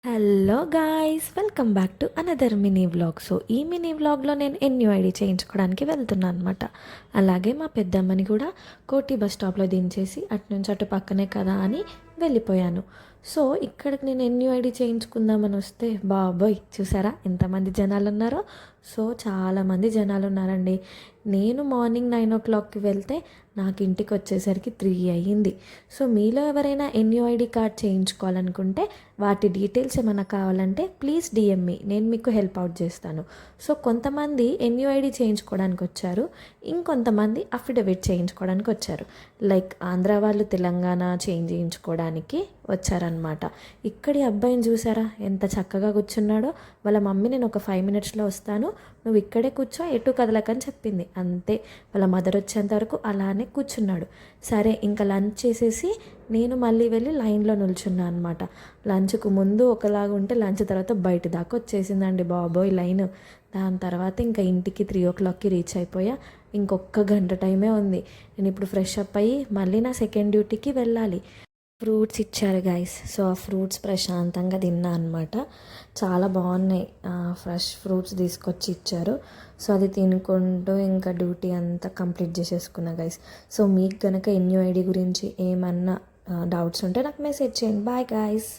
Hello guys, welcome back to another mini vlog. So ఈ mini వ్లాగ్లో నేను ఎన్యూఐడి చేయించుకోవడానికి వెళ్తున్నాను అనమాట. అలాగే మా పెద్దమ్మని కూడా కోటి బస్ స్టాప్లో దించేసి అటు నుంచి అటు పక్కనే కదా అని వెళ్ళిపోయాను. సో ఇక్కడికి నేను ఎన్యూఐడి చేయించుకుందామని వస్తే బాబోయ్, చూసారా ఎంతమంది జనాలు ఉన్నారో. సో చాలామంది జనాలు ఉన్నారండి. నేను మార్నింగ్ 9 o'clockకి వెళ్తే నాకు ఇంటికి వచ్చేసరికి 3 అయ్యింది. సో మీలో ఎవరైనా ఎన్యూఐడి కార్డ్ చేయించుకోవాలనుకుంటే వాటి డీటెయిల్స్ ఏమైనా కావాలంటే ప్లీజ్ డిఎం మీ, నేను మీకు హెల్ప్ అవుట్ చేస్తాను. సో కొంతమంది ఎన్యూఐడి చేయించుకోవడానికి వచ్చారు, ఇంకొంతమంది అఫిడవిట్ చేయించుకోవడానికి వచ్చారు. లైక్ ఆంధ్ర వాళ్ళు తెలంగాణ చేంజ్ చేయించుకోవడానికి వచ్చారనమాట. ఇక్కడి అబ్బాయిని చూసారా ఎంత చక్కగా కూర్చున్నాడో. వాళ్ళ మమ్మీ నేను ఒక 5 minutesలో వస్తాను, నువ్వు ఇక్కడే కూర్చో, ఎటు కదలకని చెప్పింది. అంతే, వాళ్ళ మదర్ వచ్చేంత వరకు అలానే కూర్చున్నాడు. సరే ఇంకా లంచ్ చేసేసి నేను మళ్ళీ వెళ్ళి లైన్లో నిల్చున్నా అనమాట. లంచ్కు ముందు ఒకలాగా ఉంటే లంచ్ తర్వాత బయట దాకా వచ్చేసిందండి బాబోయ్ లైన్. దాని తర్వాత ఇంకా ఇంటికి 3 o'clockకి రీచ్ అయిపోయా. ఇంకొక గంట టైమే ఉంది. నేను ఇప్పుడు ఫ్రెష్ అప్ అయ్యి మళ్ళీ నా సెకండ్ డ్యూటీకి వెళ్ళాలి. ఫ్రూట్స్ ఇచ్చారు గైస్. సో ఆ ఫ్రూట్స్ ప్రశాంతంగా తిన్నా అనమాట. చాలా బాగున్నాయి, ఫ్రెష్ ఫ్రూట్స్ తీసుకొచ్చి ఇచ్చారు. సో అది తినుకుంటూ ఇంకా డ్యూటీ అంతా కంప్లీట్ చేసేసుకున్నా గైస్. సో మీకు కనుక ఎన్యూఐడి గురించి ఏమన్నా డౌట్స్ ఉంటే నాకు మెసేజ్ చేయండి. Bye guys.